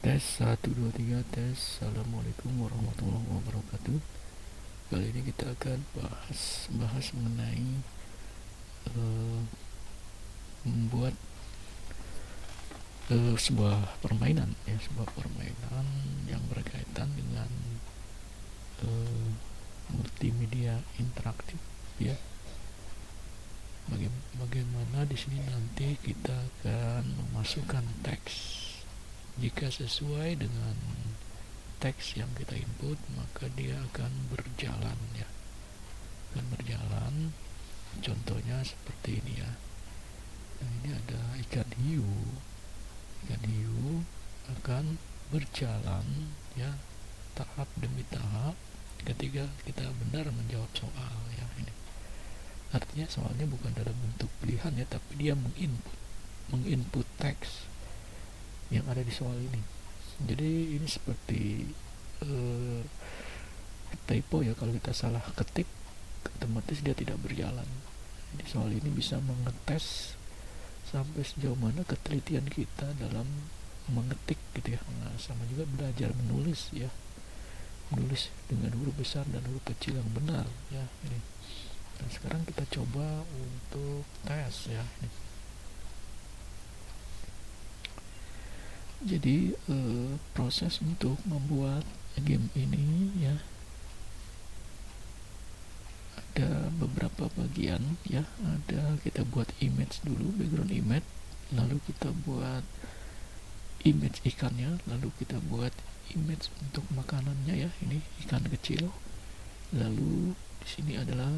Tes 1 2 3 tes. Assalamualaikum warahmatullahi wabarakatuh. Kali ini kita akan bahas mengenai membuat sebuah permainan yang berkaitan dengan multimedia interaktif ya. Bagaimana di sini nanti kita akan memasukkan teks. Jika sesuai dengan teks yang kita input, maka dia akan berjalan ya. Contohnya seperti ini ya. Nah, ini ada ikan hiu. Ikan hiu akan berjalan ya, tahap demi tahap ketika kita benar menjawab soal ya. Ini artinya soalnya bukan dalam bentuk pilihan ya, tapi dia menginput teks yang ada di soal ini. Jadi ini seperti typo ya, kalau kita salah ketik otomatis dia tidak berjalan. Jadi soal ini bisa mengetes sampai sejauh mana ketelitian kita dalam mengetik gitu ya. Nah, sama juga belajar menulis ya, menulis dengan huruf besar dan huruf kecil yang benar ya ini. Nah, sekarang kita coba untuk tes ya ini. Jadi proses untuk membuat game ini ya, ada beberapa bagian ya. Ada kita buat image dulu, background image, lalu kita buat image ikannya, lalu kita buat image untuk makanannya ya, ini ikan kecil. Lalu di sini adalah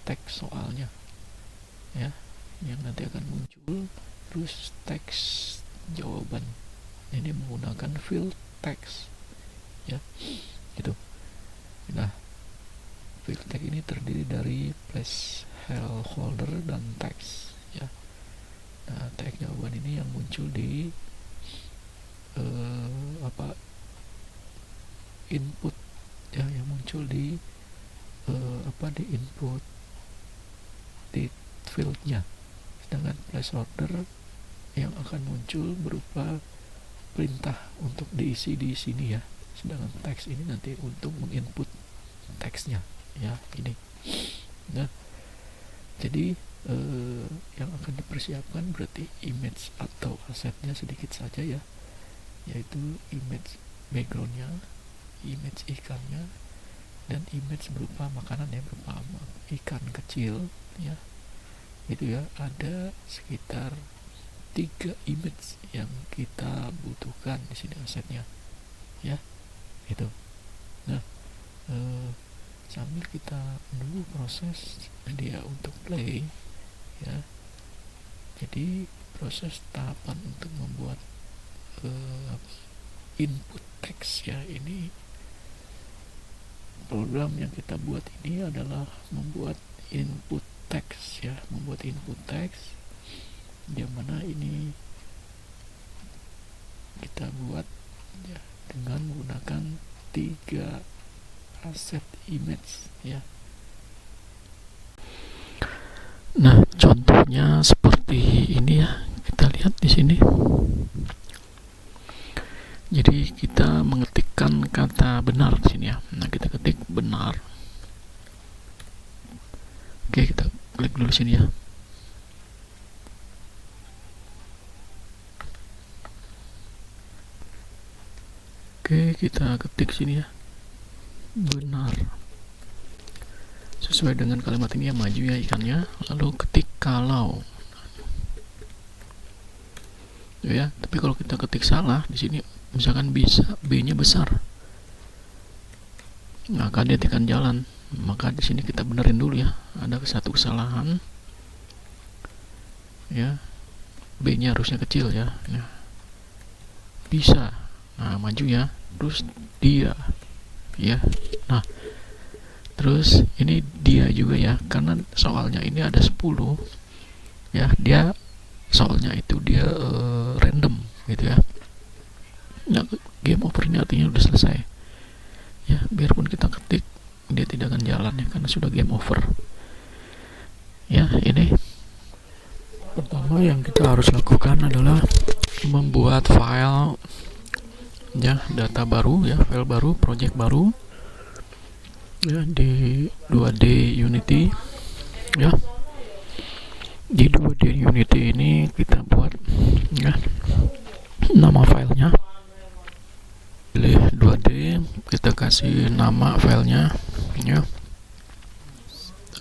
teks soalnya ya, yang nanti akan muncul. Terus teks jawaban ini menggunakan field text ya gitu. Nah, field text ini terdiri dari placeholder dan teks ya. Nah, teks jawaban ini yang muncul di input ya, yang muncul di di input di fieldnya, sedangkan placeholder yang akan muncul berupa perintah untuk diisi di sini ya, sedangkan teks ini nanti untuk menginput teksnya ya ini. Nah, jadi yang akan dipersiapkan berarti image atau asetnya sedikit saja ya, yaitu image backgroundnya, image ikannya, dan image berupa makanan ya, berupa ikan kecil ya, itu ya. Ada sekitar 3 image yang kita butuhkan di sini asetnya ya itu. Nah, sambil kita menunggu proses dia untuk play ya, jadi proses tahapan untuk membuat input teks ya, ini program yang kita buat ini adalah membuat input teks ya, membuat input teks yang mana ini kita buat ya dengan menggunakan 3 aset image ya. Nah, contohnya seperti ini ya, kita lihat di sini. Jadi kita mengetikkan kata benar di sini ya. Nah, kita ketik benar. Oke, kita klik dulu sini ya. Oke, kita ketik sini ya, benar. Sesuai dengan kalimat ini ya, maju ya ikannya. Lalu ketik kalau ya, tapi kalau kita ketik salah di sini, misalkan bisa B-nya besar, maka dia tekan jalan. Maka di sini kita benerin dulu ya, ada satu kesalahan ya, B-nya harusnya kecil ya. Nah, bisa. Nah, maju ya, terus dia ya. Nah, terus ini dia juga ya, karena soalnya ini ada 10 ya, dia soalnya itu dia random gitu ya. Nah, game over ini artinya udah selesai ya, biarpun kita ketik dia tidak akan jalan ya, karena sudah game over ya. Ini pertama yang kita harus lakukan adalah membuat file ya, data baru ya, file baru, project baru ya di 2D Unity ya. Di 2D Unity ini kita buat ya nama filenya, pilih 2D, kita kasih nama filenya ya,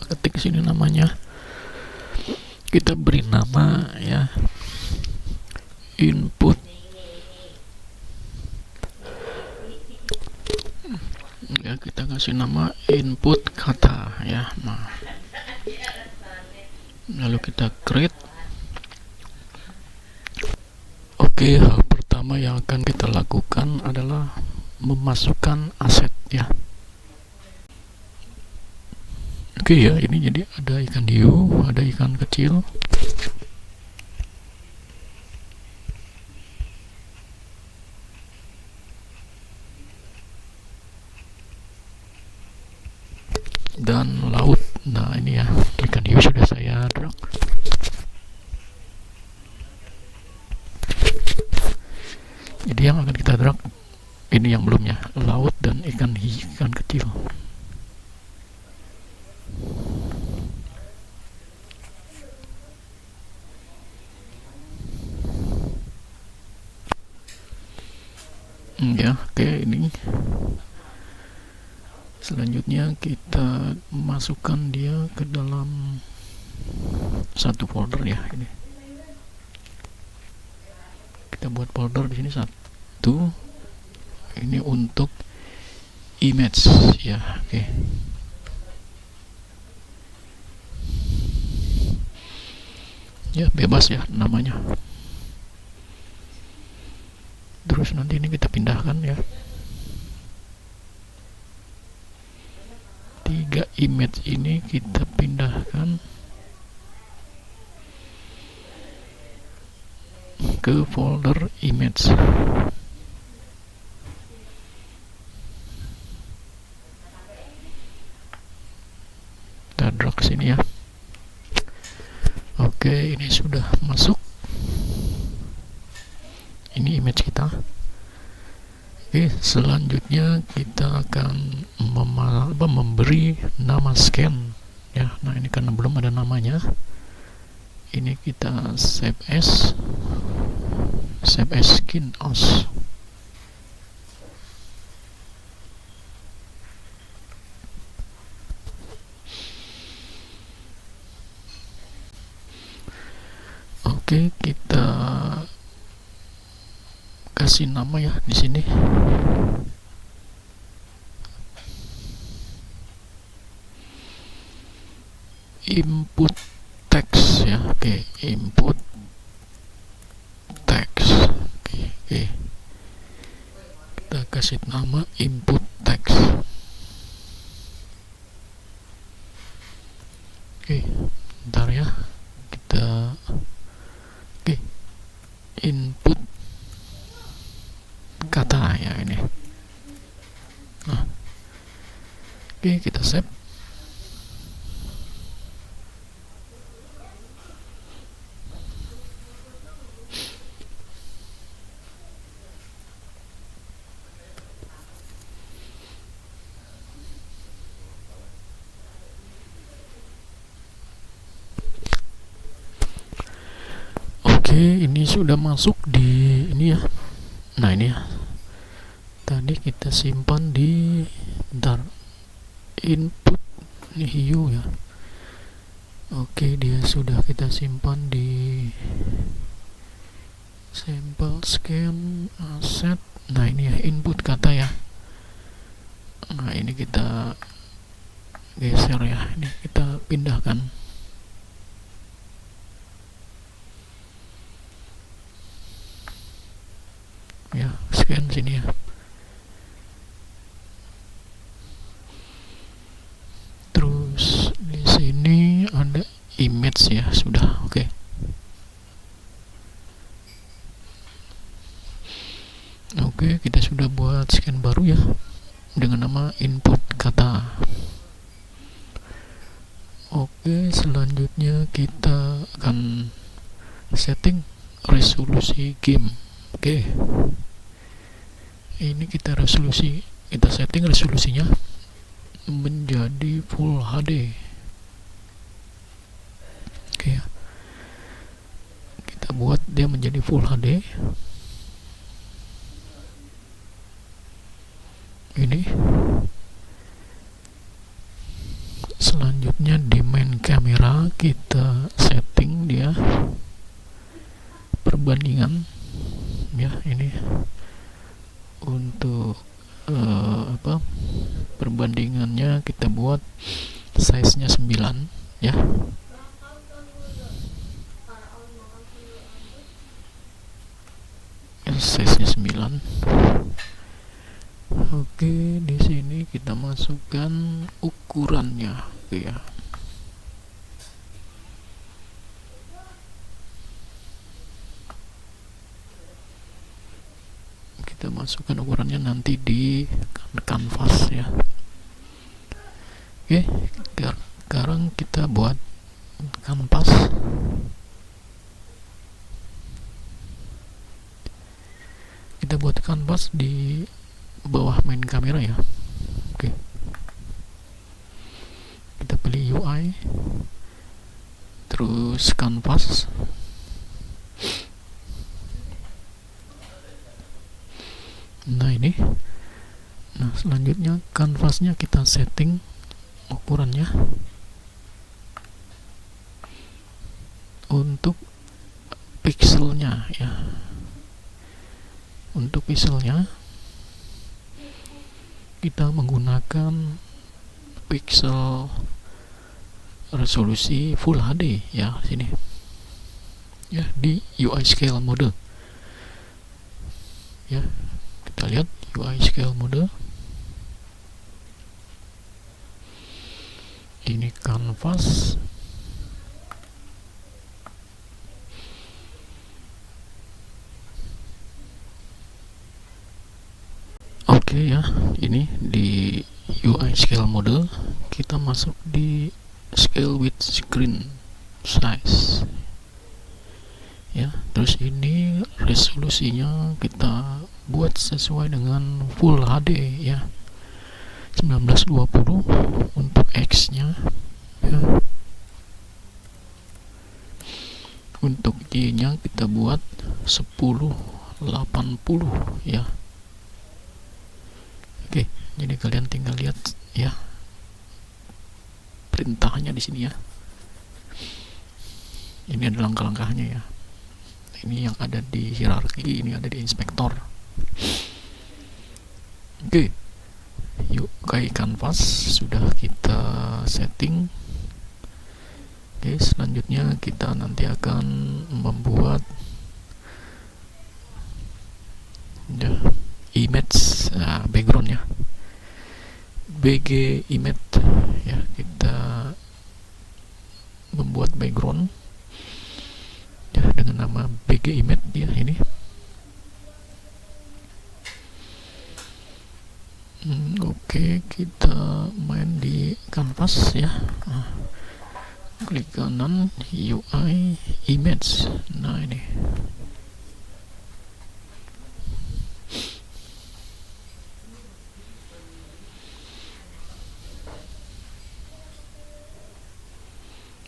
ketik sini namanya, kita beri nama ya input ya, kita kasih nama input kata ya. Nah, lalu kita create. Oke, hal pertama yang akan kita lakukan adalah memasukkan aset ya. Oke ya, ini jadi ada ikan hiu, ada ikan kecil. Dan laut. Nah, ini ya, ikan hiu sudah saya drag. Jadi yang akan kita drag ini yang belum ya, laut dan ikan kecil. Ya, oke, ini selanjutnya kita masukkan dia ke dalam satu folder ya. Ini kita buat folder di sini satu, ini untuk image ya. Oke, ya bebas ya namanya. Terus nanti ini kita pindahkan ya, 3 image ini kita pindahkan ke folder image. Kita drag sini ya. Oke, ini sudah masuk. Ini image kita. Oke, selanjutnya kita akan memberi nama scan ya. Nah, ini karena belum ada namanya, ini kita save as skin as. Oke, kita kasih nama ya di sini. Input text ya. Oke, input text. Oke. Kita kasih nama input text. Oke, bentar ya. Kita input kata ya ini. Nah, oke, kita save. Oke, ini sudah masuk di ini ya. Nah, ini ya. Tadi kita simpan di input ini hiu ya. Oke, dia sudah kita simpan di sampel scan asset. Nah, ini ya input kata ya. Nah, ini kita geser ya. Ini kita pindahkan. Ya, scan sini ya. Terus di sini ada image ya, sudah. Oke. Oke, kita sudah buat scan baru ya dengan nama input kata. Oke, selanjutnya kita akan setting resolusi game. Oke. Ini kita setting resolusinya menjadi Full HD. Oke ya, kita buat dia menjadi Full HD. Ini selanjutnya di main kamera kita setting dia perbandingan ya. Ini untuk perbandingannya kita buat size nya 9 ya. Size nya 9. Oke, di sini kita masukkan ukurannya ya. Kita masukkan ukurannya nanti di kanvas ya. Oke, sekarang kita buat kanvas. Kita buat kanvas di bawah main kamera ya. Oke, kita pilih UI, terus kanvas. Nah ini, nah selanjutnya kanvasnya kita setting ukurannya untuk pixelnya ya. Untuk pixelnya kita menggunakan pixel resolusi Full HD ya, sini ya, di UI scale mode ya. Kita lihat UI scale mode, ini kanvas. Oke ya, ini di UI scale mode kita masuk di scale with screen size ya. Terus ini resolusinya kita buat sesuai dengan Full HD ya, 1920 untuk X nya ya. Untuk Y nya kita buat 1080 ya. Oke, jadi kalian tinggal lihat ya perintahnya di sini ya. Ini adalah langkah-langkahnya ya. Ini yang ada di hierarki, ini ada di inspektor. Oke, yuk kayak kanvas sudah kita setting. Oke, selanjutnya kita nanti akan membuat ya, image backgroundnya, BG image ya. Kita membuat background ya dengan nama BG image ya. Ini oke, kita main di kanvas ya. Klik kanan UI image. Nah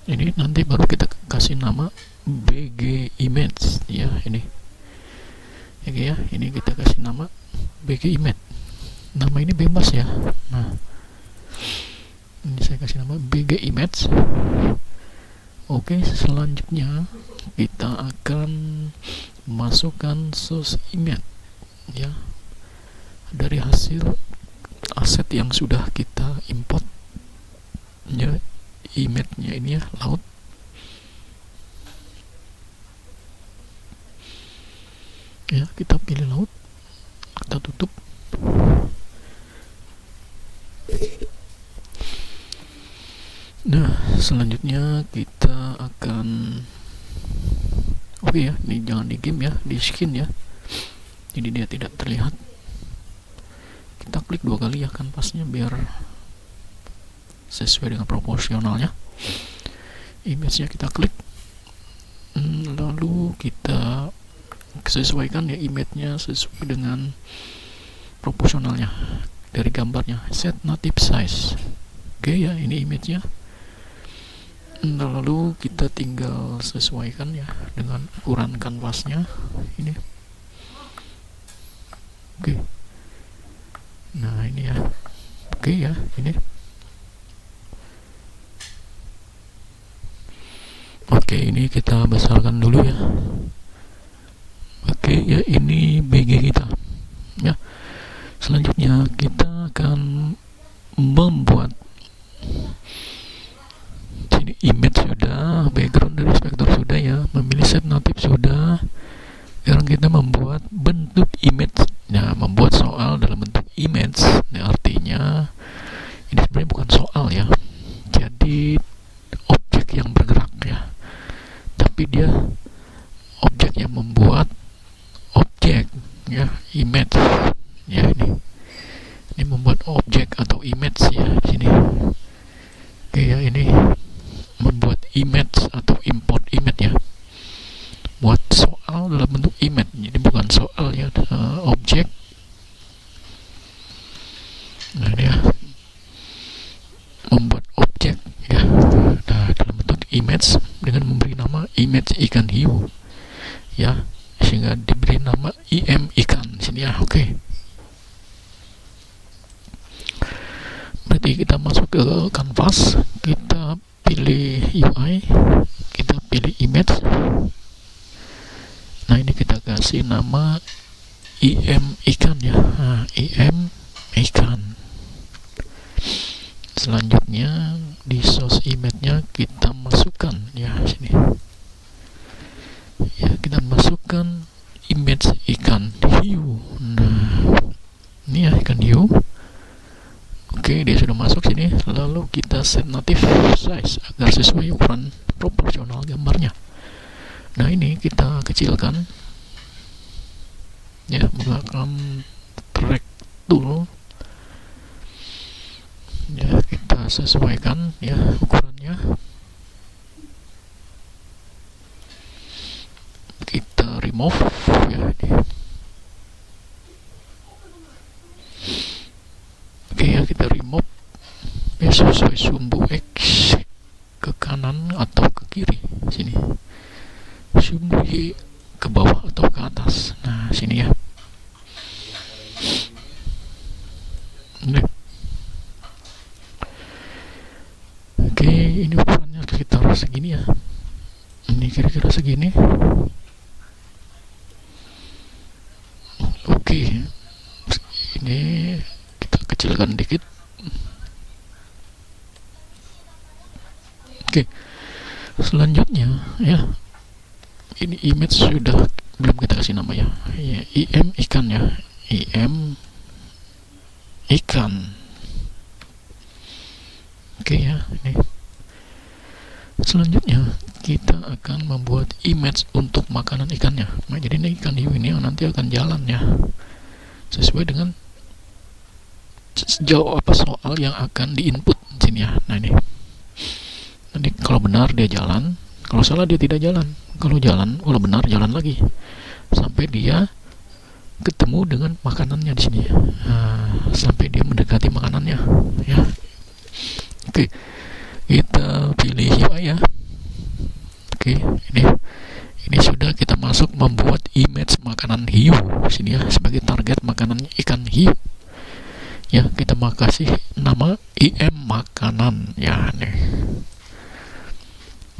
ini nanti baru kita kasih nama BG image ya. Ini oke ya, ini kita kasih nama BG image. Nama ini bebas ya. Nah ini saya kasih nama BG image. Oke, selanjutnya kita akan masukkan source image ya, dari hasil aset yang sudah kita import ya. Image-nya ini ya, laut. Ya, kita pilih laut, kita tutup. Nah, selanjutnya kita akan oke ya, ini jangan di game ya, di skin ya. Jadi dia tidak terlihat. Kita klik 2 kali ya kanvasnya biar sesuai dengan proporsionalnya. Image-nya kita klik, lalu kita sesuaikan ya image-nya sesuai dengan proporsionalnya dari gambarnya. Set native size. Oke ya, ini image-nya. Nah, lalu kita tinggal sesuaikan ya dengan ukuran kanvasnya ini. Oke. Nah, ini ya. Oke ya, ini. Oke, ini kita besarkan dulu ya. Oke ya, ini BG kita ya. Selanjutnya kita akan membuat sini image sudah, background dari spektor sudah ya, memilih set native sudah. Sekarang kita membuat bentuk image. Nah, membuat soal dalam bentuk image. Nah, artinya ini sebenarnya bukan soal ya, jadi objek yang bergerak ya, tapi dia objek yang membuat objek ya, image ya. Ini membuat objek atau image ya di sini. Oke ya, ini membuat image atau import image ya, buat soal dalam bentuk image. Jadi bukan soal ya, objek. Nah, dia membuat objek ya, nah, dalam bentuk image dengan memberi nama image ikan hiu ya, sehingga diberi nama im ikan sini ya. Oke. Berarti kita masuk ke kanvas, kita pilih UI, kita pilih image. Nah, ini kita kasih nama im ikan ya. Nah, im ikan. Selanjutnya di source image-nya kita masukkan ya sini. Ya, kita masukkan image ikan hiu. Nah, ini ya ikan hiu. Oke, dia sudah masuk sini. Lalu kita set native size agar sesuai ukuran proporsional gambarnya. Nah, ini kita kecilkan ya menggunakan track tool ya, kita sesuaikan ya ukurannya. Kita remove ya ini. Oke ya, kita remove ya sesuai sumbu X ke kanan atau ke kiri sini, sumbu Y ke bawah atau ke atas. Nah, sini ya. Ini. Oke, ini ukurannya sekitar segini ya. Ini kira-kira segini. Oke, ini kita kecilkan dikit. Oke, selanjutnya ya, ini image sudah belum kita kasih nama ya, im ikan ya, im ikan. Oke ya, ini. Selanjutnya kita akan membuat image untuk makanan ikannya. Nah, jadi ini ikan hiu ini nanti akan jalan ya, sesuai dengan sejauh apa soal yang akan diinput sini ya. Nah, ini nanti kalau benar dia jalan, kalau salah dia tidak jalan. Kalau jalan, kalau benar jalan lagi sampai dia ketemu dengan makanannya di sini ya. Nah, sampai dia mendekati makanannya ya. Oke, kita pilih UI ya. Oke, ini sudah kita masuk membuat image makanan hiu sini ya, sebagai target makanan ikan hiu ya. Kita kasih nama im makanan ya nih.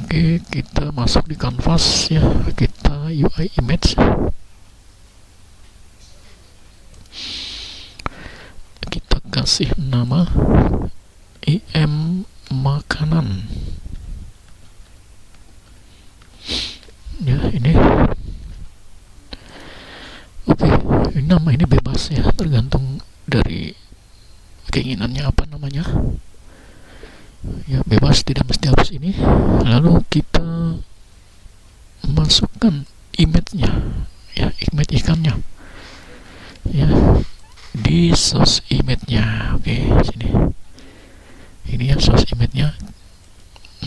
Oke, kita masuk di kanvas ya, kita UI image, kita kasih nama im makanan ya ini. Oke, nama ini bebas ya, tergantung dari keinginannya apa namanya ya, bebas, tidak mesti harus ini. Lalu kita masukkan image-nya ya, image ikannya ya di source image-nya. Oke, sini ini ya source image-nya.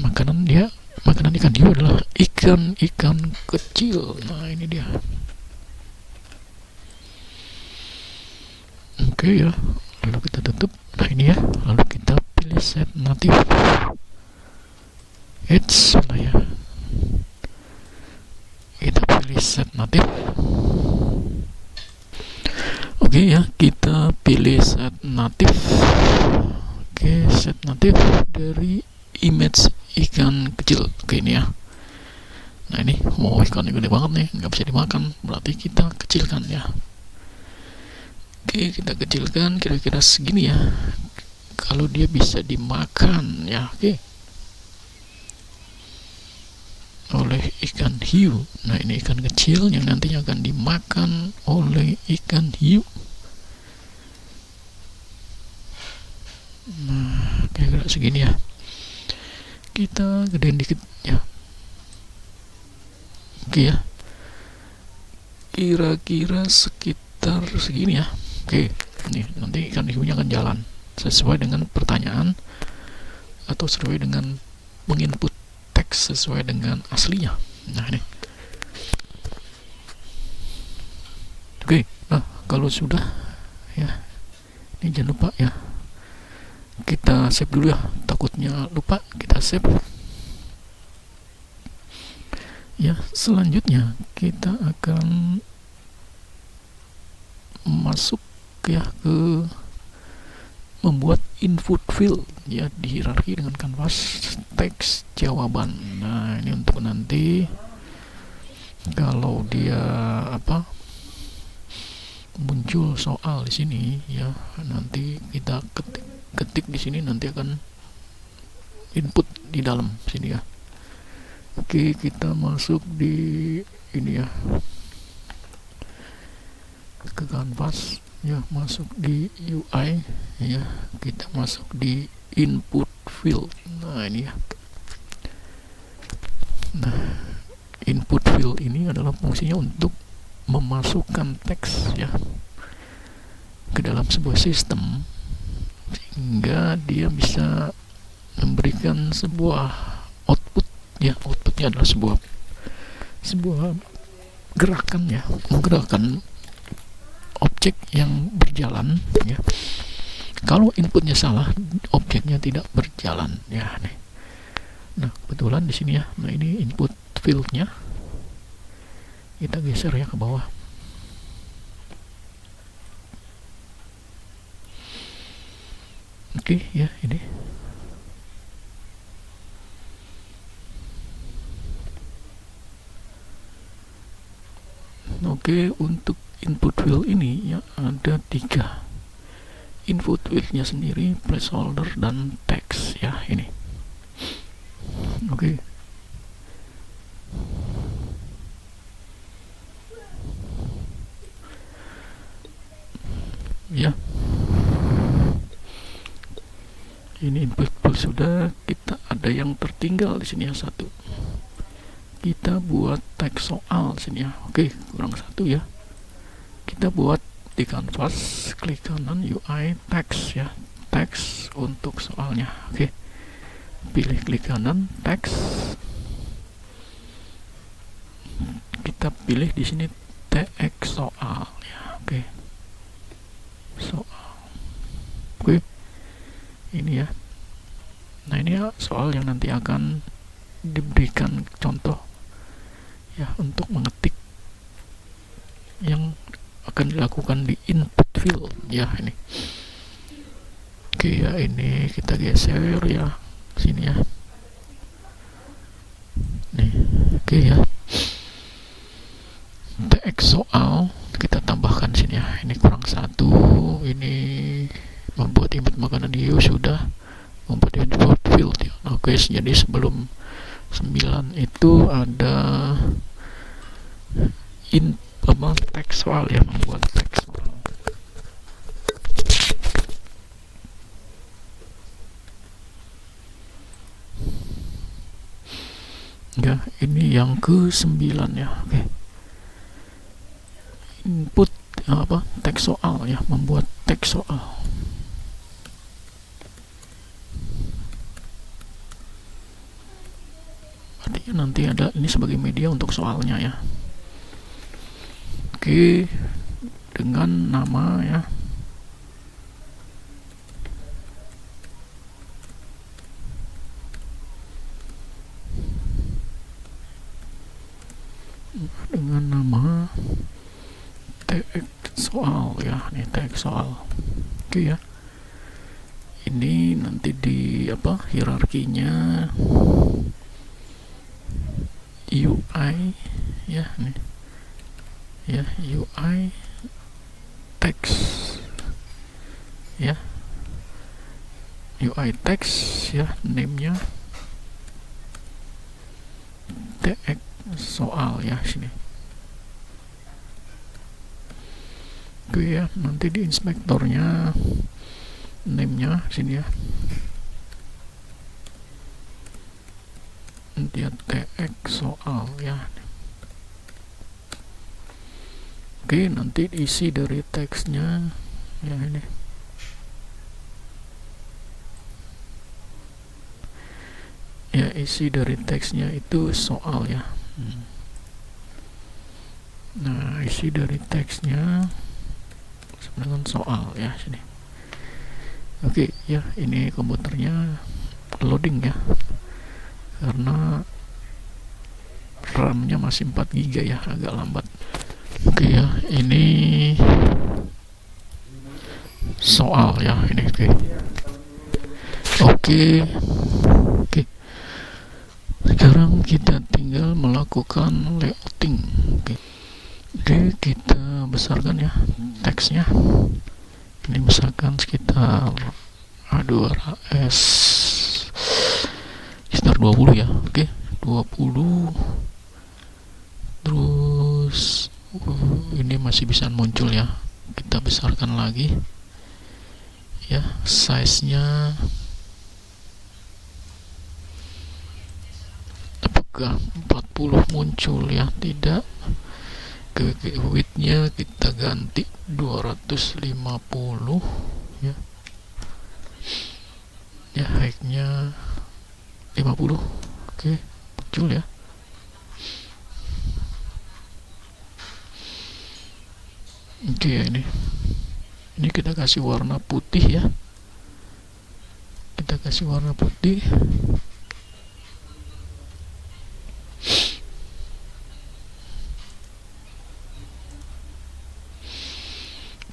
Makanan ikan hiu adalah ikan kecil. Nah, ini dia. Oke ya, lalu kita tutup. Nah ini ya, lalu kita pilih set native. Lah ya, kita pilih set native. Oke ya, kita pilih set native. Oke, set native dari image ikan kecil. Oke ini ya. Nah ini, ikannya gede banget nih, nggak bisa dimakan, berarti kita kecilkan ya. Oke, kita kecilkan kira-kira segini ya, kalau dia bisa dimakan ya. Oke, oleh ikan hiu. Nah ini ikan kecil yang nantinya akan dimakan oleh ikan hiu. Nah kira-kira segini ya, kita gedein dikit ya. Oke ya, kira-kira sekitar segini ya. Oke, nih nanti ikan hiunya akan jalan sesuai dengan pertanyaan atau sesuai dengan menginput teks sesuai dengan aslinya. Nah ini. Oke, nah kalau sudah ya, ini jangan lupa ya, kita save dulu ya, takutnya lupa. Kita save ya. Selanjutnya kita akan masuk ya ke membuat input field ya, di hierarki dengan kanvas teks jawaban. Nah ini untuk nanti kalau dia muncul soal di sini ya, nanti kita ketik di sini, nanti akan input di dalam sini ya. Oke, kita masuk di ini ya, ke kanvas ya, masuk di UI ya, kita masuk di input field. Nah ini ya. Nah, input field ini adalah fungsinya untuk memasukkan teks ya ke dalam sebuah sistem, sehingga dia bisa memberikan sebuah output ya. Outputnya adalah sebuah gerakan ya, menggerakkan objek yang berjalan ya. Kalau inputnya salah, objeknya tidak berjalan ya nih. Nah kebetulan di sini ya, nah ini input fieldnya, kita geser ya ke bawah. Oke ya, ini oke. Untuk input field ini ya ada 3 input fieldnya sendiri, placeholder dan text ya ini. Oke. Ya, ini input field sudah. Kita ada yang tertinggal di sini ya, 1. Kita buat teks soal sini ya. Oke, kurang 1 ya. Kita buat di kanvas, klik kanan UI teks ya, teks untuk soalnya. Oke, pilih klik kanan teks, kita pilih di sini teks soal ya. Oke, soal. Oke, ini ya. Nah ini ya soal yang nanti akan diberikan contoh ya, untuk mengetik yang akan dilakukan di input field ya ini. Oke ya, ini kita geser ya sini ya. Nih, oke ya. Teks soal kita tambahkan sini ya. Ini kurang 1. Ini membuat image makanan hiu sudah, membuat input field ya. Oke, jadi sebelum 9 itu ada teks soal ya, membuat teks soal. Ya, ini yang ke-9 ya. Oke. Input teks soal ya, membuat teks soal. Artinya nanti ada ini sebagai media untuk soalnya ya. Oke, dengan nama ya, soal ya, ini teks soal. Oke ya, ini nanti di hierarkinya UI ya, nih ya, UI teks ya, UI teks ya, name-nya tx soal ya, sini. Oke ya, nanti di inspektornya name-nya sini ya, nanti ya tx soal ya. Oke, nanti isi dari teksnya ya, ini ya, isi dari teksnya itu soal ya. Nah, isi dari teksnya sebenarnya soal ya, sini. Oke ya, ini komputernya loading ya, karena RAM-nya masih 4 GB ya, agak lambat. Oke ya, ini soal ya, ini. Oke. Sekarang kita tinggal melakukan layouting. Oke, kita besarkan ya teksnya. Ini misalkan sekitar 20 ya. Oke, 20. Terus ini masih bisa muncul ya, kita besarkan lagi ya, size-nya. Apakah 40 muncul ya? Tidak. Width-nya kita ganti 250 ya. Ya, height-nya 50. Oke, muncul ya. Oke ya, ini kita kasih warna putih ya. Kita kasih warna putih.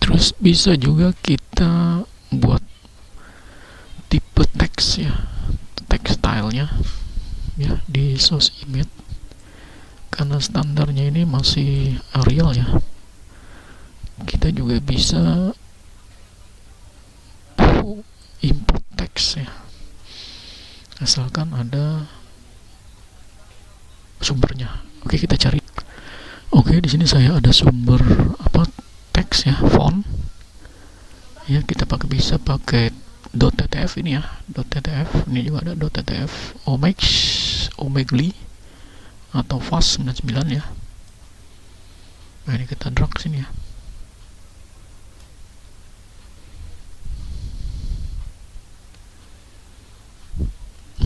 Terus bisa juga kita buat tipe teks ya, teks stylenya ya di source image, karena standarnya ini masih Arial ya. Kita juga bisa import teks ya, asalkan ada sumbernya. Oke, kita cari. Oke, di sini saya ada sumber teks ya, font ya. Kita bisa pakai .ttf ini ya, .ttf. Ini juga ada .ttf, Omegle atau FAS99 ya. Nah, ini kita drag sini ya.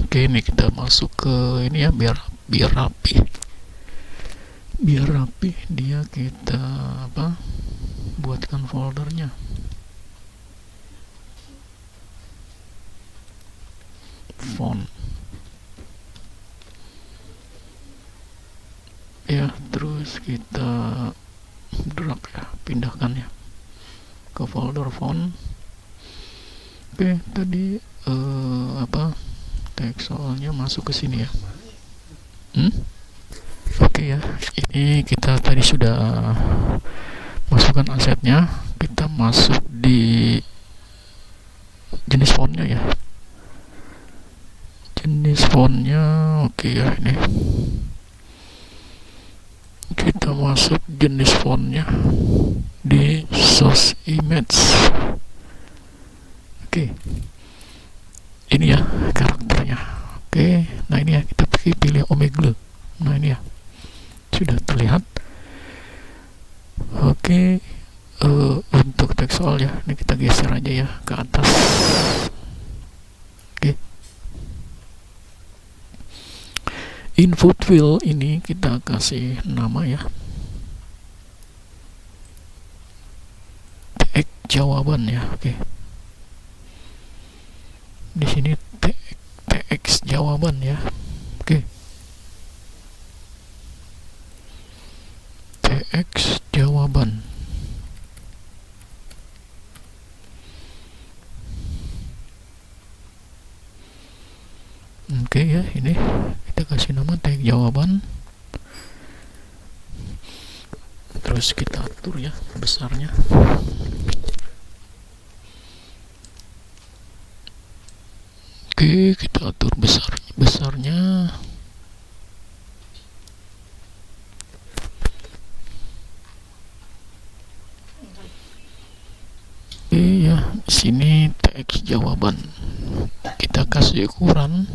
Oke, ini kita masuk ke ini ya, biar rapi. Biar rapi dia, kita buatkan foldernya. Font ya, terus kita drag ya, pindahkan ya ke folder font. Oke, tadi teks soalnya masuk ke sini ya. Oke ya, ini kita tadi sudah masukkan asetnya. Kita masuk di jenis fontnya ya, jenis fontnya. Oke ya, ini kita masuk jenis fontnya di source image. Oke, ini ya karakternya. Oke, nah ini ya, kita pilih Omegle. Nah, ini ya, sudah terlihat. Oke, untuk teks soal ya, ini kita geser aja ya ke atas. Oke, input field ini kita kasih nama ya, teks jawaban ya. Oke, di sini teks jawaban ya. Oke, teks jawaban. Oke ya, ini kita kasih nama tag jawaban, terus kita atur ya besarnya. Oke, kita atur besarnya. Oke ya, sini teks jawaban. Kita kasih ukuran.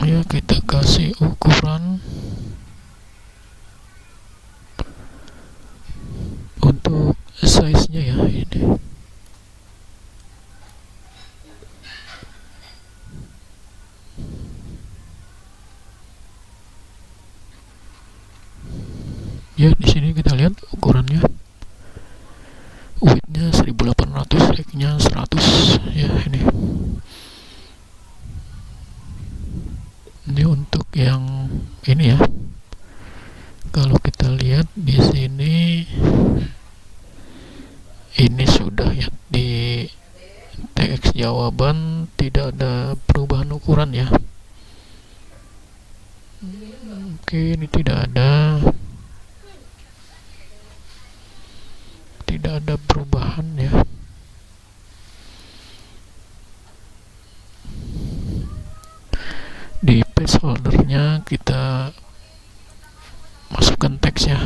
Ya, kita kasih ukuran untuk size-nya ya ini. Ya, di sini kita lihat ukurannya. Width-nya 1800, height-nya 100 ya ini. Ini untuk yang ini ya. Kalau kita lihat di sini, ini sudah ya, di teks jawaban tidak ada perubahan ukuran ya. Oke, ini tidak ada perubahan ya. Di placeholder-nya kita masukkan teksnya.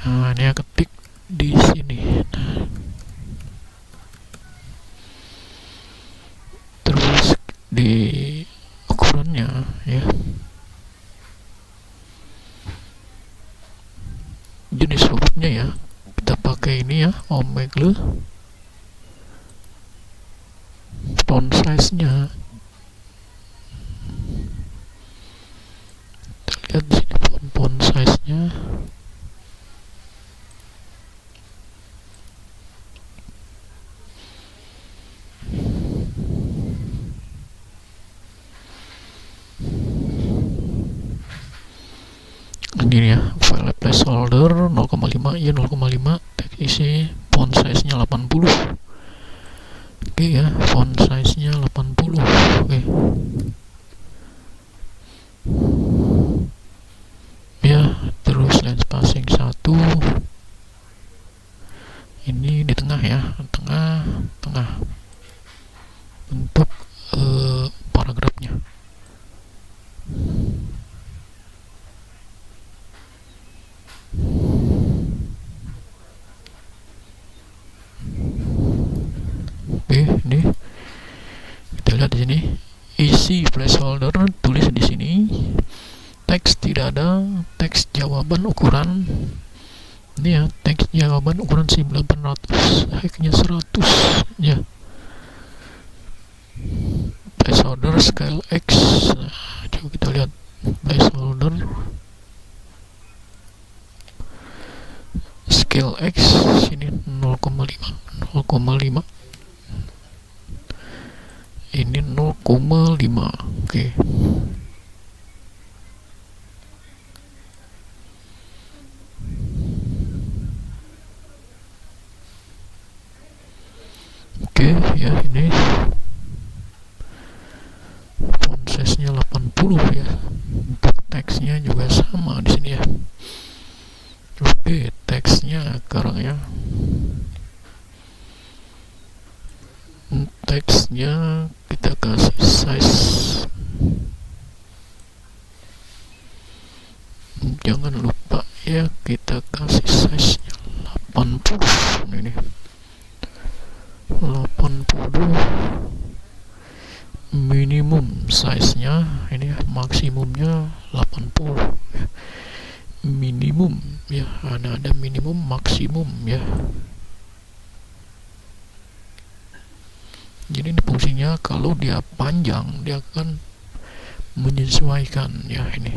Nah, ini ketik di sini. Nah, terus di ukurannya ya, jenis hurufnya ya, kita pakai ini ya, Omegle. Font size-nya kita lihat di sini, font size-nya. Ini ya, file placeholder 0,5 ya, 0,5, teks isi, font size-nya 80. Oke ya, font size-nya 80. Oke. Ya, terus line spacing 1. Ini di tengah ya, tengah untuk paragrafnya. Oke, ini kita lihat di sini, isi placeholder, tulis di sini, teks tidak ada, teks jawaban ukuran ini ya, teks jawaban ukuran 1800, height-nya 100 ya. Placeholder scale X. Nah, coba kita lihat placeholder scale X sini 0,5, ini 0,5. Oke. Oke ya, ini font size-nya 80 ya. Untuk teksnya juga sama di sini ya. Oke, teksnya sekarang ya. Teksnya kita kasih size, jangan lupa ya, kita kasih size-nya 80. Ini 80 minimum size-nya, ini maksimumnya 80 ya. Minimum ya, ada minimum maksimum ya. Jadi ini fungsinya, kalau dia panjang dia akan menyesuaikan ya ini.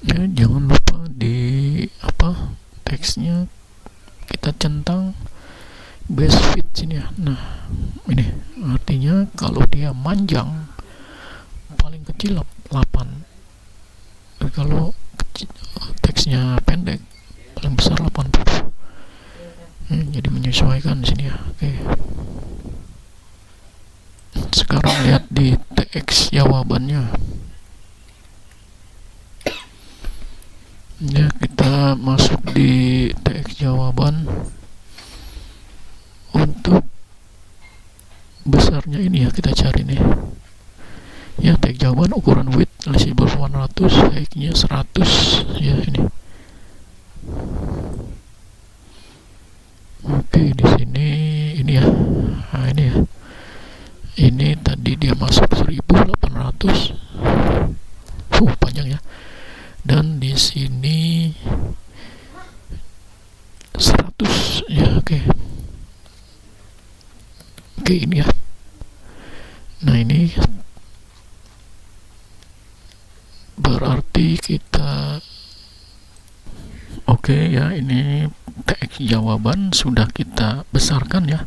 Ya, jangan lupa di teksnya kita centang base fit sini ya. Nah, ini artinya kalau dia manjang paling kecil 8. Dan kalau teksnya pendek paling besar 80. Jadi menyesuaikan di sini ya. Oke. sekarang lihat di teks jawabannya ya. Kita masuk di teks jawaban. Untuk besarnya ini ya kita cari nih ya, teks jawaban ukuran width legible 100, height-nya 100 ya ini. Oke, di sini ini ya. Nah, ini ya. Ini tadi dia masuk 1800. Panjang ya. Dan di sini 100 ya, oke. Oke, ini ya. Nah, ini berarti kita oke ya, ini teks jawaban sudah kita besarkan ya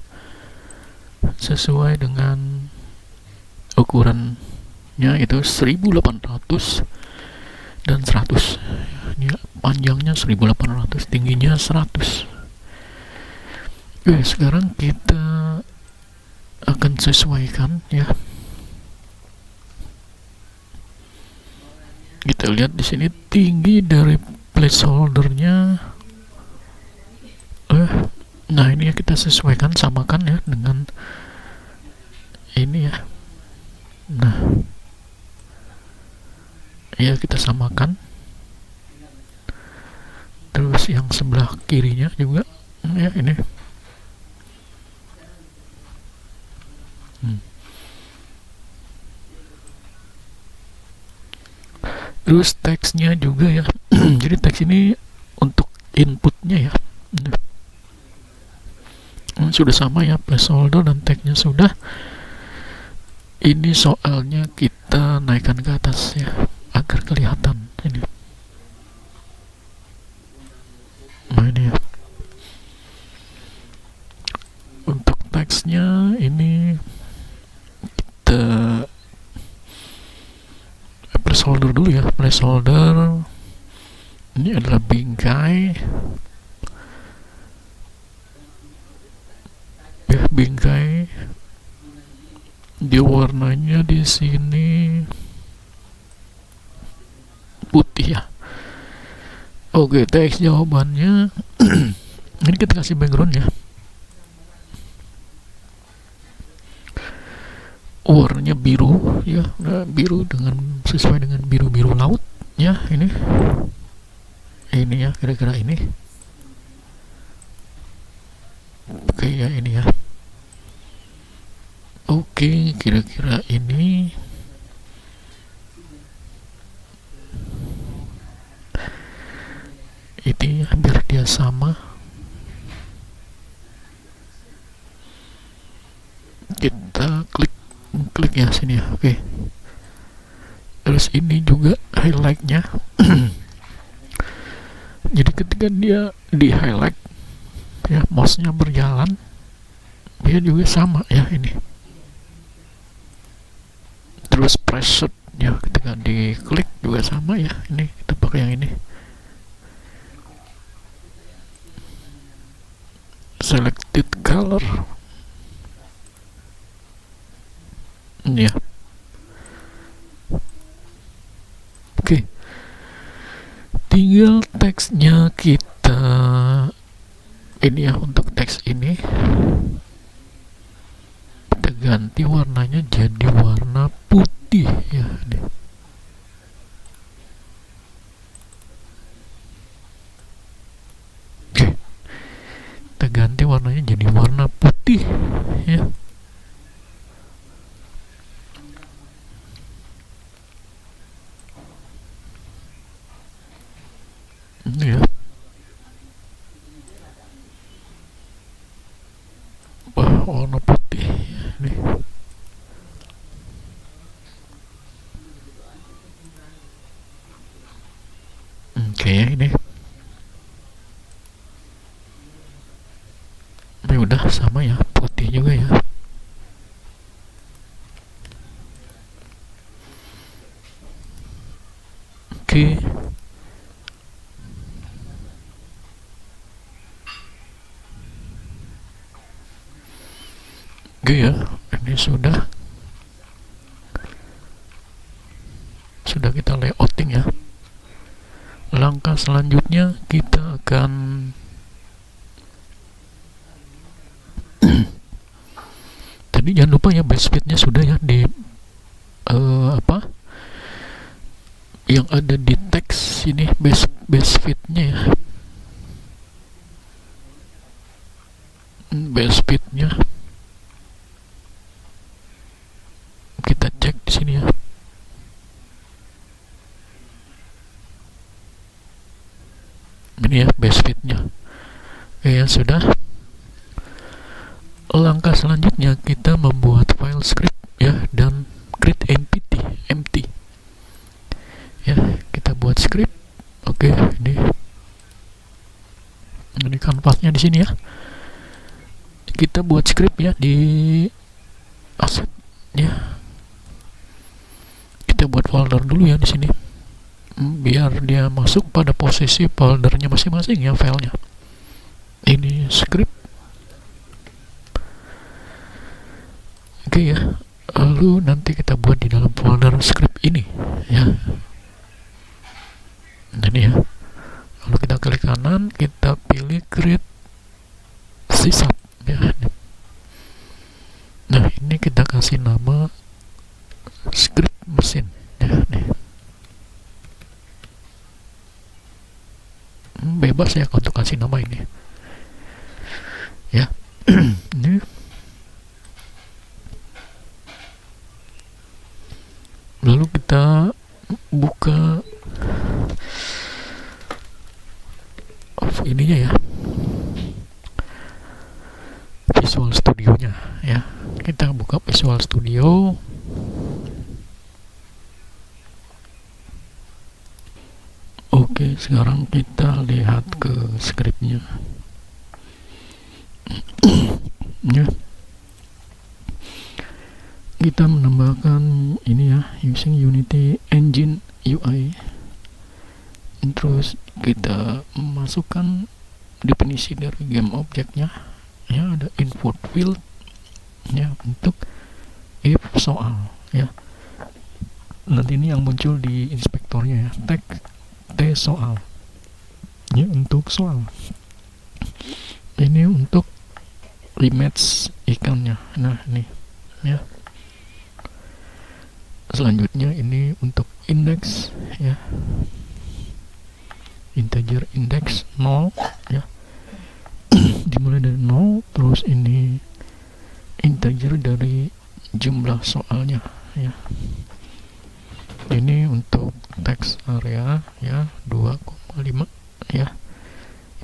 sesuai dengan ukurannya itu 1800 dan 100. Ini panjangnya 1800, tingginya 100. Oke, sekarang kita akan sesuaikan ya. Kita lihat di sini tinggi dari placeholdernya. Nah, ini ya kita sesuaikan, samakan ya dengan ini ya. Nah, ya kita samakan. Terus yang sebelah kirinya juga ya ini. Terus teksnya juga ya. Jadi teks ini untuk inputnya ya. Sudah sama ya, placeholder dan teksnya sudah. Ini soalnya kita naikkan ke atas ya agar kelihatan ini. Nah, ini ya. Untuk teksnya ini kita placeholder dulu ya. Placeholder ini adalah bingkai ya, bingkai. Dia warnanya di sini putih ya. Oke, teks jawabannya ini kita kasih background ya. Warnanya biru ya, biru dengan sesuai dengan biru-biru laut ya. Ini ya, kira-kira ini. Oke ya, ini ya. Oke, kira-kira ini. Ini hampir dia sama. Kita klik ya sini ya. Oke. Terus ini juga highlightnya. Jadi ketika dia di highlight ya, mouse-nya berjalan, dia juga sama ya ini. Terus preset ya, ketika diklik juga sama ya. Ini kita pakai yang ini. Selected color. Ini ya. Oke. Tinggal teksnya kita ini ya. Untuk teks ini kita ganti warnanya jadi warna putih ya ini. Oke, kita ganti warnanya jadi warna putih ya. Ini ya. Warna putih ya, ini. Oke ya, ini udah sama ya, putih juga ya. Oke. Oke ya, ini sudah. selanjutnya kita akan tadi jangan lupa ya base feednya sudah ya di apa yang ada di teks ini, base feednya ya, base feednya kita cek di sini ya. Ini ya base feednya. Ya sudah. Langkah selanjutnya kita membuat file script ya, dan create empty ya. Kita buat script. Oke, ini kanvasnya di sini ya. Kita buat script ya di asset ya. Kita buat folder dulu ya di sini, biar dia masuk pada posisi foldernya masing-masing ya filenya. Ini script. Oke ya, lalu nanti kita buat di dalam folder script ini ya. Ini ya. Lalu kita klik kanan, kita pilih create sysap ya. Nah, ini kita kasih nama script mesin ya nih. Bebas ya untuk kasih nama ini ya. Ini lalu kita buka ininya ya, Visual Studio-nya ya. Kita buka Visual Studio. Oke, sekarang kita lihat ke scriptnya ya. Kita menambahkan ini ya, using Unity Engine UI. Terus kita masukkan definisi dari game objeknya ya, ada input field ya untuk if soal ya. Nanti ini yang muncul di inspektornya ya, tag T soal ya, untuk soal. Ini untuk image ikannya. Nah ini ya. Selanjutnya ini untuk index ya, integer index 0 ya, dimulai dari 0. Terus ini integer dari jumlah soalnya ya. Ini untuk text area ya 2,5 ya.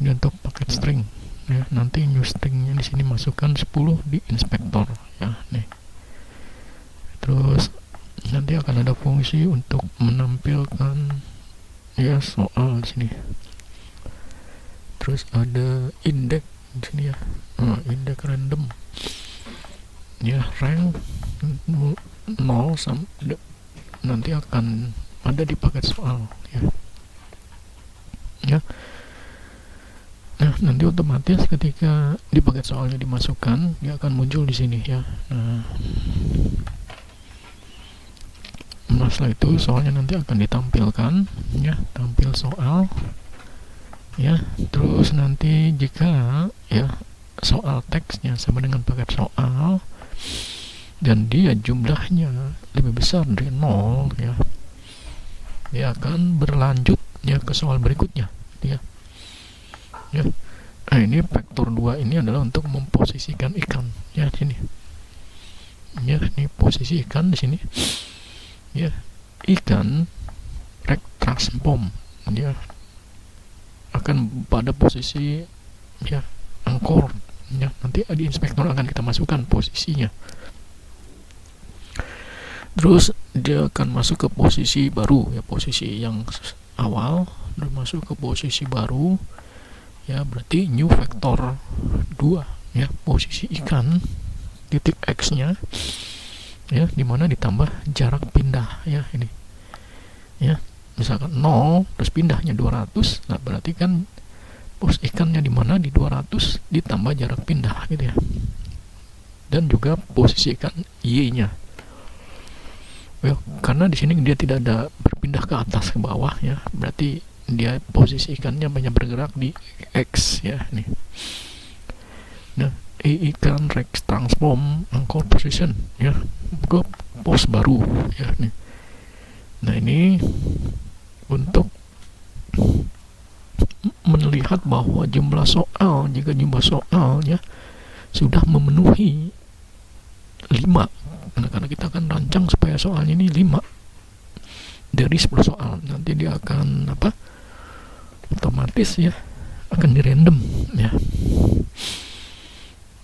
Ini untuk paket string ya. Nanti new stringnya di sini masukkan 10 di inspektor ya nih. Terus nanti akan ada fungsi untuk menampilkan ya soal di sini. Terus ada index di sini ya, index random ya, rank 0 sampai nanti akan ada di paket soal ya. Ya. Nah, nanti otomatis ketika di paket soalnya dimasukkan, dia akan muncul di sini ya. Nah, setelah itu soalnya nanti akan ditampilkan ya, tampil soal ya. Terus nanti jika ya soal teksnya sama dengan paket soal dan dia jumlahnya lebih besar dari 0 ya, dia akan berlanjut ya ke soal berikutnya ya. Ya. Nah, ini vektor 2 ini adalah untuk memposisikan ikan ya sini. Ya, ini posisi ikan di sini. Ya, ikan rektraspom dia akan pada posisi ya angkor ya. Nanti di inspektor akan kita masukkan posisinya. Terus dia akan masuk ke posisi baru ya, posisi yang awal dan masuk ke posisi baru ya, berarti new vektor 2 ya, posisi ikan titik X nya ya, dimana ditambah jarak pindah ya ini ya. Misalkan 0 terus pindahnya 200, nah berarti kan pos ikannya di mana, di 200 ditambah jarak pindah gitu ya. Dan juga posisi ikan Y nya ya, karena di sini dia tidak ada berpindah ke atas ke bawah ya, berarti dia posisi ikannya banyak bergerak di X ya nih. Nah, ikan Rex transform anchor position ya ke pos baru ya nih. Nah, ini untuk melihat bahwa jika jumlah soalnya sudah memenuhi 5, karena kita akan rancang supaya soalnya ini 5 dari 10 soal, nanti dia akan otomatis ya akan di random ya,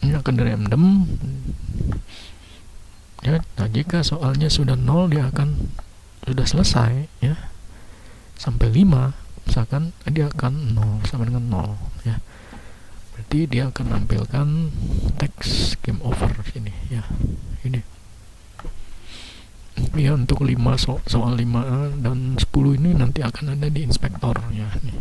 ini akan di random ya. Nah, jika soalnya sudah 0 dia akan sudah selesai ya, sampai 5 misalkan dia akan 0 sama dengan 0 ya, berarti dia akan menampilkan teks game over sini ya, ini ya. Untuk 5 soal 5 dan 10 ini nanti akan ada di inspektor ya nih.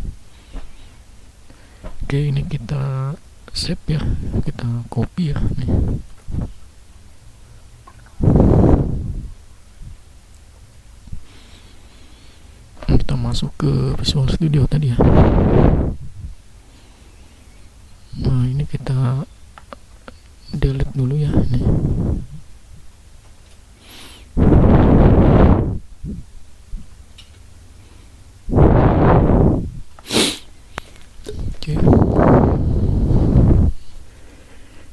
Oke, ini kita save ya, kita copy ya nih. Kita masuk ke Visual Studio tadi ya. Nah, ini kita delete dulu ya nih. Oke,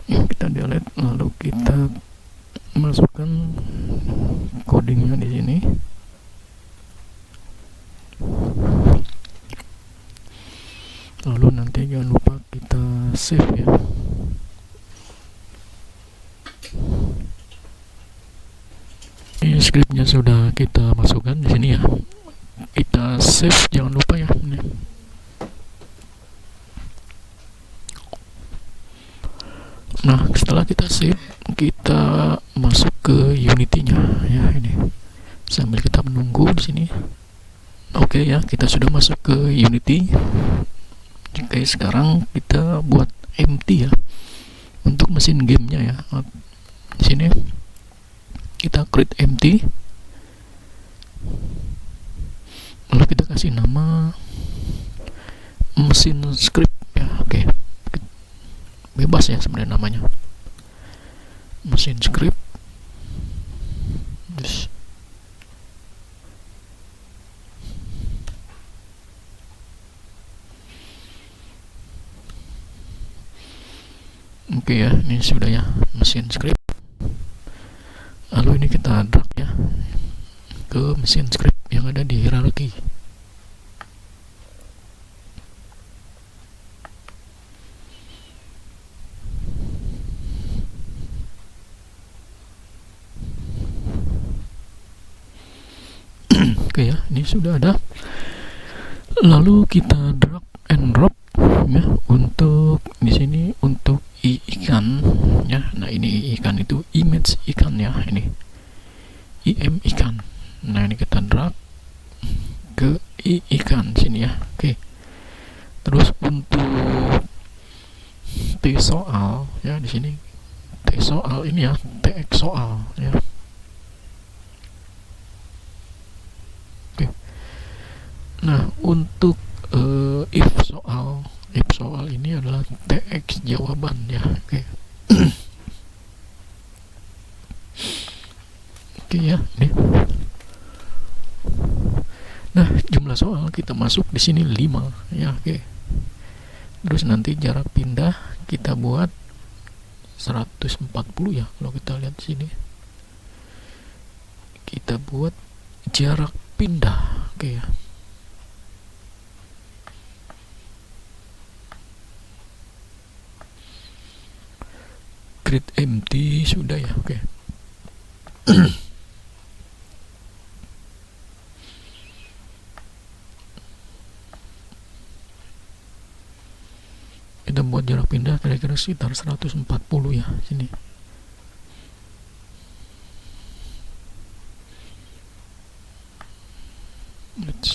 ini kita delete, lalu kita masukkan codingnya di sini. Lalu nanti jangan lupa kita save ya. Ini scriptnya sudah kita masukkan di sini ya. Kita save, jangan lupa ya. Nah, setelah kita save, kita masuk ke Unity-nya ya ini. Sambil kita menunggu di sini. Oke ya, kita sudah masuk ke Unity. Oke, sekarang kita buat empty ya untuk mesin gamenya ya. Di sini kita create empty, lalu kita kasih nama mesin script ya. Oke, bebas ya sebenarnya namanya, mesin script. Oke ya, ini sudah ya mesin script. Lalu ini kita drag ya ke mesin script yang ada di hierarki. Oke ya, ini sudah ada. Lalu kita drag and drop ya untuk di sini untuk ikan ya. Nah, ini ikan itu image ikan ya, ini im ikan. Nah, ini kita drag ke ikan sini ya. Oke, terus untuk t soal ya, di sini t soal ini ya, tx soal ya. Oke, nah untuk if soal ini adalah tx jawaban ya. Oke. Oke ya, ini. Nah, jumlah soal kita masuk di sini 5 ya. Oke. Terus nanti jarak pindah kita buat 140 ya. Kalau kita lihat sini, kita buat jarak pindah. Oke ya. Create empty sudah ya. Oke. Kita buat jarak pindah kira-kira sekitar 140 ya sini.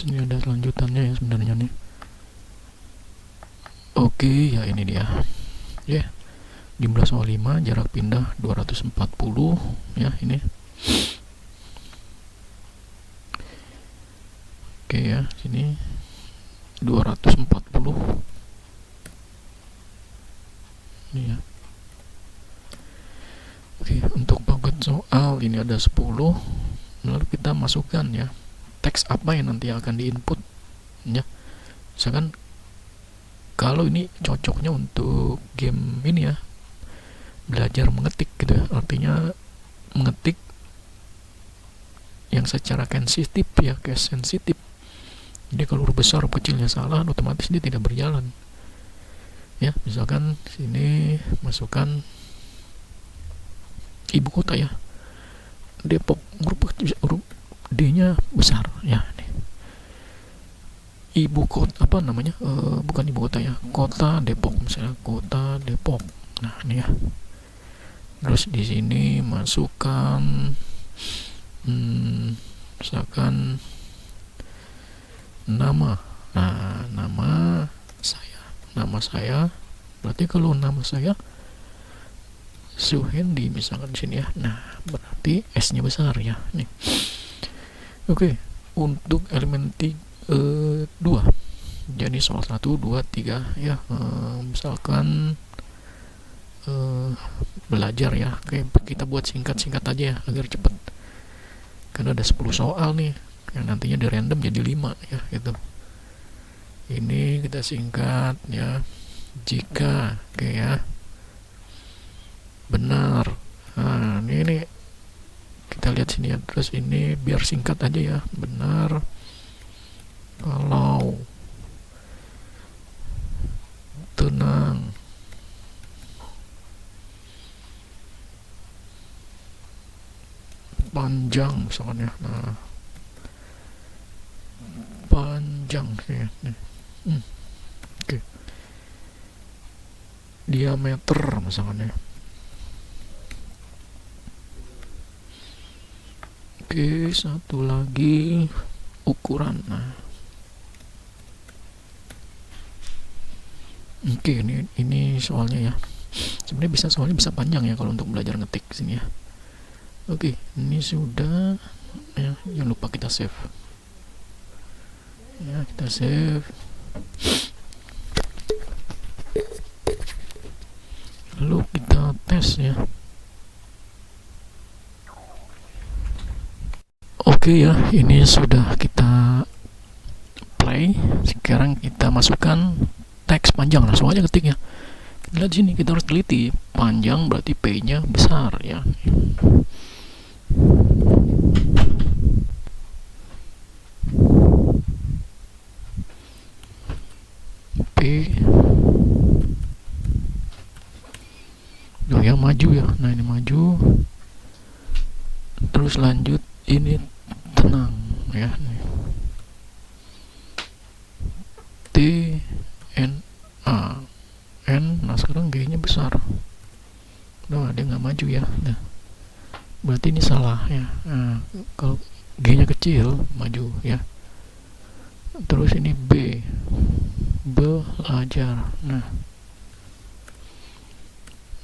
Ini ada selanjutannya ya sebenarnya nih. Oke ya, ini dia ya. Jumlah soal 5, jarak pindah 240 ya ini. Oke ya, sini 240 ini ya. Oke, untuk bagian soal ini ada 10. Lalu kita masukkan ya teks apa yang nanti akan diinput ya. Misalkan kalau ini cocoknya untuk game ini ya, belajar mengetik gitu ya, artinya mengetik yang secara sensitif ya, case sensitif. Jadi kalau huruf besar huruf kecilnya salah, otomatis dia tidak berjalan ya. Misalkan sini masukkan ibu kota ya, Depok, huruf D nya besar ya nih. Ibu kota apa namanya, bukan ibu kota ya, kota Depok misalnya, kota Depok. Nah ini ya. Terus di sini masukkan misalkan nama. Nah, nama saya berarti kalau nama saya Suhendi misalkan di sini ya. Nah, berarti S-nya besar ya. Nih. Oke, untuk elemen 2. Jadi soal 1, 2, 3 ya. Misalkan belajar ya. Oke, kita buat singkat-singkat aja ya agar cepat. Karena ada 10 soal nih yang nantinya di random jadi 5 ya gitu. Ini kita singkat ya. Jika oke ya. Benar. Nah, ini kita lihat sini ya. Terus ini biar singkat aja ya. Benar kalau tenang. Panjang misalnya. Nah, panjang ya. Oke. Diameter misalnya. Oke, satu lagi ukuran. Nah, oke, ini soalnya ya. Sebenarnya soalnya bisa panjang ya kalau untuk belajar ngetik sini ya. Oke, ini sudah ya. Jangan lupa kita save. Ya, kita save. Lalu kita tes ya. Oke ya, ini sudah kita play. Sekarang kita masukkan teks panjang. Nah, soalnya ketiknya. Lihat sini, kita harus teliti. Panjang berarti P-nya besar ya. P. Oh ya, maju ya. Nah, ini maju. Terus lanjut, ini tenang ya. T N A N. Nah, sekarang G nya besar. Nah, dia nggak maju ya. Nah, berarti ini salah ya. Nah, kalau G nya kecil maju ya. Terus ini B, belajar.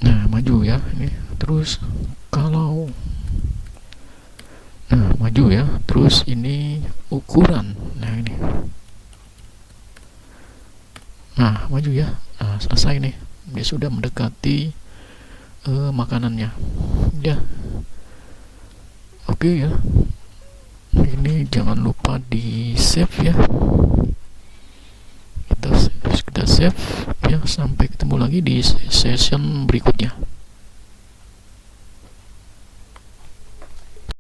Nah maju ya ini. Terus kalau maju ya. Terus ini ukuran. Nah ini. Nah maju ya. Nah, selesai nih. Dia sudah mendekati makanannya. Ya. Oke ya. Ini jangan lupa di save ya. Kita save ya. Sampai ketemu lagi di session berikutnya.